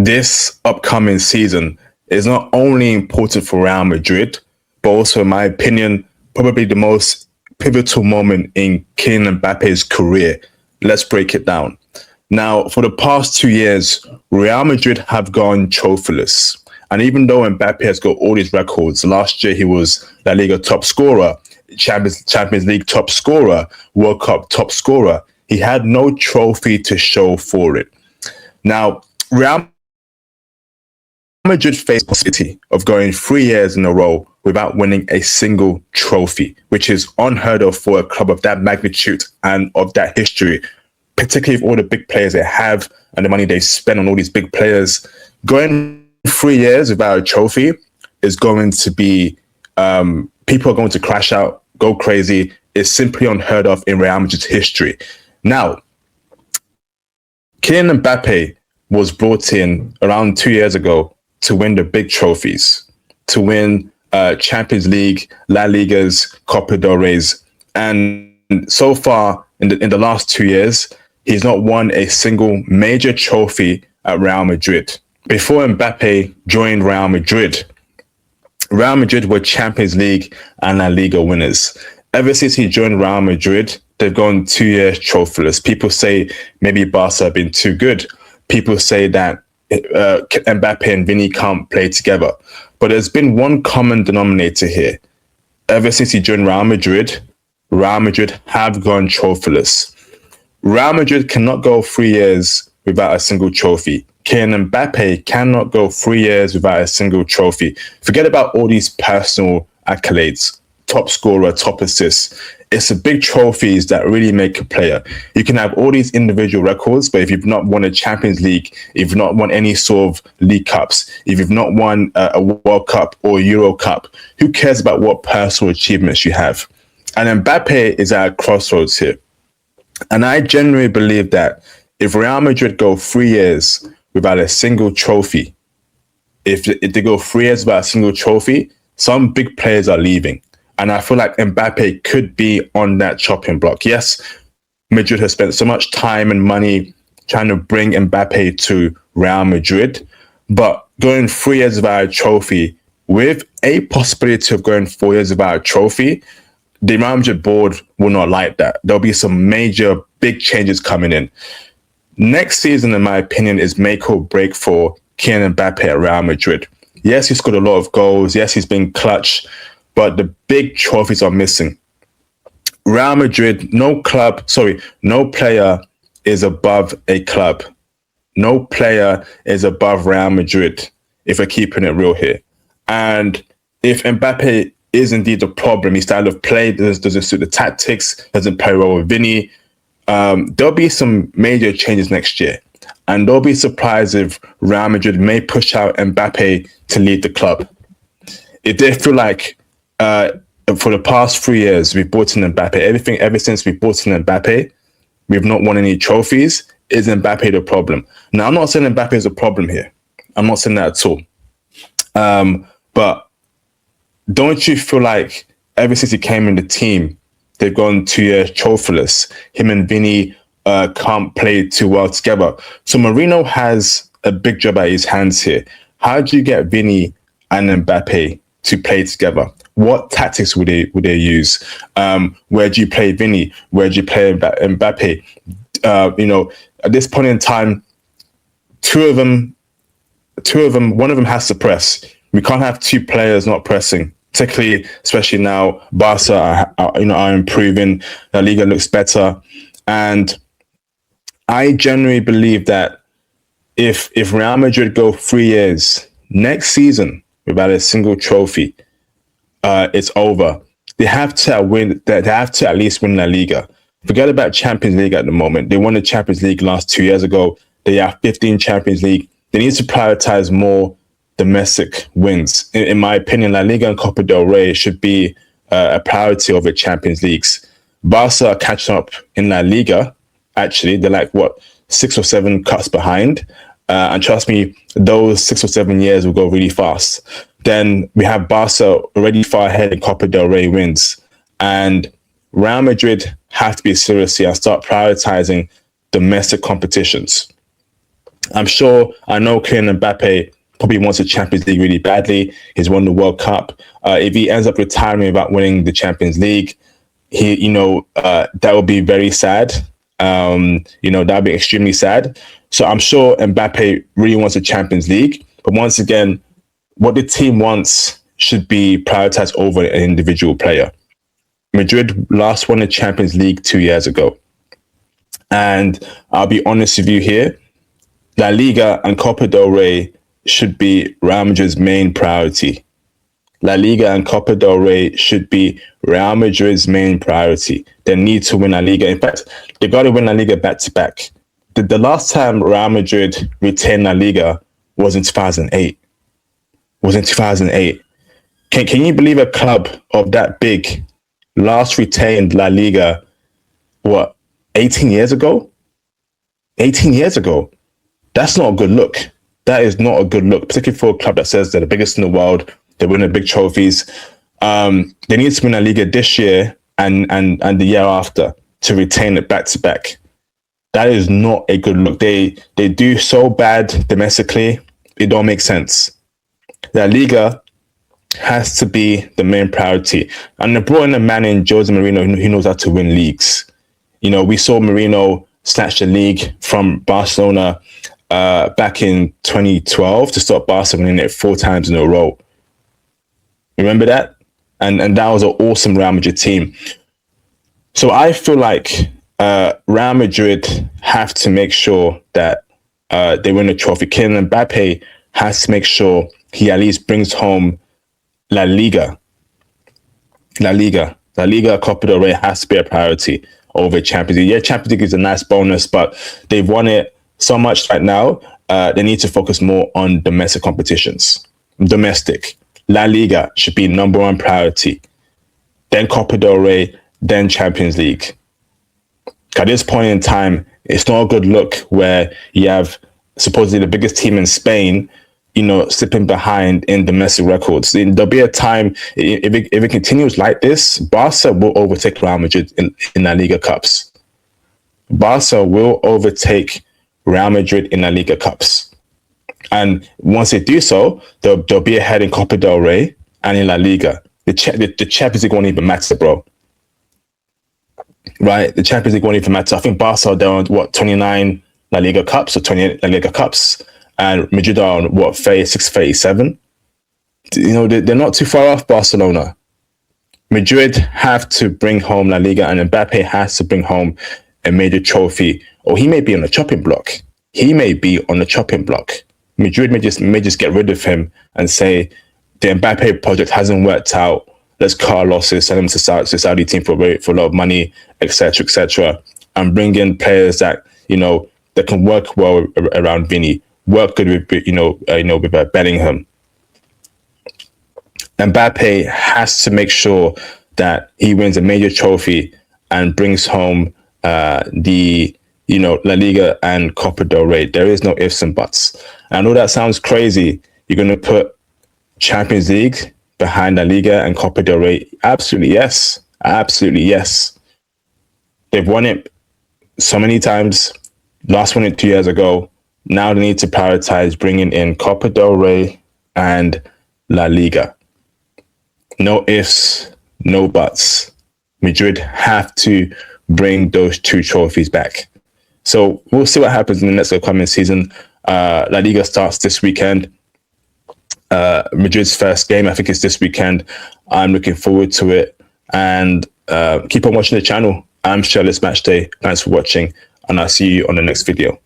this upcoming season is not only important for Real Madrid, but also, in my opinion, probably the most pivotal moment in Kylian Mbappe's career. Let's break it down. Now, for the past 2 years, Real Madrid have gone trophyless. And even though Mbappe has got all these records, last year he was La Liga top scorer, Champions League top scorer, World Cup top scorer, he had no trophy to show for it. Now, Real Madrid faced the possibility of going 3 years in a row without winning a single trophy, which is unheard of for a club of that magnitude and of that history, particularly with all the big players they have and the money they spend on all these big players. Going 3 years without a trophy is going to be, people are going to crash out, go crazy. It's simply unheard of in Real Madrid's history. Now, Kylian Mbappe was brought in around 2 years ago to win the big trophies, to win Champions League, La Ligas, Copa del Rey's. And so far, in the last 2 years, he's not won a single major trophy at Real Madrid. Before Mbappe joined Real Madrid were Champions League and La Liga winners. Ever since he joined Real Madrid, they've gone 2 years trophyless. People say maybe Barca have been too good. People say that Mbappe and Vini can't play together. But there's been one common denominator here. Ever since he joined Real Madrid have gone trophyless. Real Madrid cannot go 3 years without a single trophy. Kylian Mbappe cannot go 3 years without a single trophy. Forget about all these personal accolades, top scorer, top assists. It's the big trophies that really make a player. You can have all these individual records, but if you've not won a Champions League, if you've not won any sort of League Cups, if you've not won a World Cup or Euro Cup, who cares about what personal achievements you have? And Mbappe is at a crossroads here. And I genuinely believe that if Real Madrid go 3 years without a single trophy, if they go 3 years without a single trophy, some big players are leaving. And I feel like Mbappe could be on that chopping block. Yes, Madrid has spent so much time and money trying to bring Mbappe to Real Madrid, but going 3 years without a trophy, with a possibility of going 4 years without a trophy, the Real Madrid board will not like that. There'll be some major big changes coming in. Next season, in my opinion, is make or break for Kylian Mbappe at Real Madrid. Yes, he scored a lot of goals. Yes, he's been clutch, but the big trophies are missing. Real Madrid, no player is above a club. No player is above Real Madrid, if we're keeping it real here. And if Mbappe is indeed the problem, his style of play doesn't suit the tactics, doesn't play well with Vini, there'll be some major changes next year. And don't be surprised if Real Madrid may push out Mbappe to lead the club. If they feel like for the past 3 years, we've bought in Mbappe. Ever since we bought in Mbappe, we've not won any trophies. Is Mbappe the problem? Now, I'm not saying Mbappe is a problem here. I'm not saying that at all. But don't you feel like ever since he came in the team, they've gone 2 years trophyless? Him and Vini can't play too well together. So Mourinho has a big job at his hands here. How do you get Vini and Mbappe to play together? What tactics would they use? Where do you play Vini? Where do you play Mbappe? At this point in time, two of them, one of them has to press. We can't have two players not pressing, particularly, especially now, Barca are improving. La Liga looks better. And I genuinely believe that if Real Madrid go 3 years next season without a single trophy, it's over. They have to win. They have to at least win La Liga. Forget about Champions League at the moment. They won the Champions League last 2 years ago. They have 15 Champions League. They need to prioritize more domestic wins. In my opinion, La Liga and Copa del Rey should be a priority over Champions Leagues. Barca are catching up in La Liga. Actually, they're like 6 or 7 cuts behind. And trust me, those 6 or 7 years will go really fast. Then we have Barca already far ahead in Copa del Rey wins. And Real Madrid have to be serious here and start prioritizing domestic competitions. I know Kylian Mbappe probably wants the Champions League really badly. He's won the World Cup. If he ends up retiring without winning the Champions League, that would be very sad. That would be extremely sad. So I'm sure Mbappe really wants a Champions League. But once again, what the team wants should be prioritized over an individual player. Madrid last won the Champions League 2 years ago. And I'll be honest with you here, La Liga and Copa del Rey should be Real Madrid's main priority. La Liga and Copa del Rey should be Real Madrid's main priority. They need to win La Liga. In fact, they got to win La Liga back to back. The last time Real Madrid retained La Liga was in 2008. Can you believe a club of that big last retained La Liga, 18 years ago? 18 years ago. That's not a good look. That is not a good look, particularly for a club that says they're the biggest in the world. They're winning big trophies. They need to win La Liga this year and the year after to retain it back to back. That is not a good look. They do so bad domestically. It don't make sense. La Liga has to be the main priority. And they brought in a man in Jose Mourinho who knows how to win leagues. We saw Mourinho snatch the league from Barcelona back in 2012 to stop Barcelona winning it 4 times in a row. Remember that? And that was an awesome Real Madrid team. So I feel like Real Madrid have to make sure that they win the trophy. Kylian Mbappe has to make sure he at least brings home La Liga, Copa del Rey has to be a priority over Champions League. Yeah, Champions League is a nice bonus, but they've won it so much right now. They need to focus more on domestic competitions. Domestic. La Liga should be number 1 priority. Then Copa del Rey, then Champions League. At this point in time, it's not a good look where you have supposedly the biggest team in Spain, slipping behind in domestic records. There'll be a time, if it continues like this, Barca will overtake Real Madrid in La Liga Cups. Barca will overtake Real Madrid in La Liga Cups. And once they do so, they'll be ahead in Copa del Rey and in La Liga. The Champions League won't even matter, bro. Right? The Champions League won't even matter. I think Barca, they're on, 29 La Liga Cups or 28 La Liga Cups. And Madrid are on, 36, 37? They're not too far off Barcelona. Madrid have to bring home La Liga, and Mbappe has to bring home a major trophy. Or he may be on the chopping block. Madrid may just get rid of him and say, the Mbappe project hasn't worked out. Let's cut our losses, send him to Saudi team for a lot of money, etc., and bring in players that that can work well around Vini, work good with with Bellingham. Mbappe has to make sure that he wins a major trophy and brings home the La Liga and Copa del Rey. There is no ifs and buts. I know that sounds crazy. You're going to put Champions League behind La Liga and Copa del Rey? Absolutely yes. They've won it so many times. Last won it 2 years ago. Now they need to prioritize bringing in Copa del Rey and La Liga. No ifs, no buts. Madrid have to bring those 2 trophies back. So we'll see what happens in the next upcoming season. La Liga starts this weekend. Madrid's first game, I think, is this weekend. I'm looking forward to it. And keep on watching the channel. I'm Shirless Matchday. Thanks for watching. And I'll see you on the next video.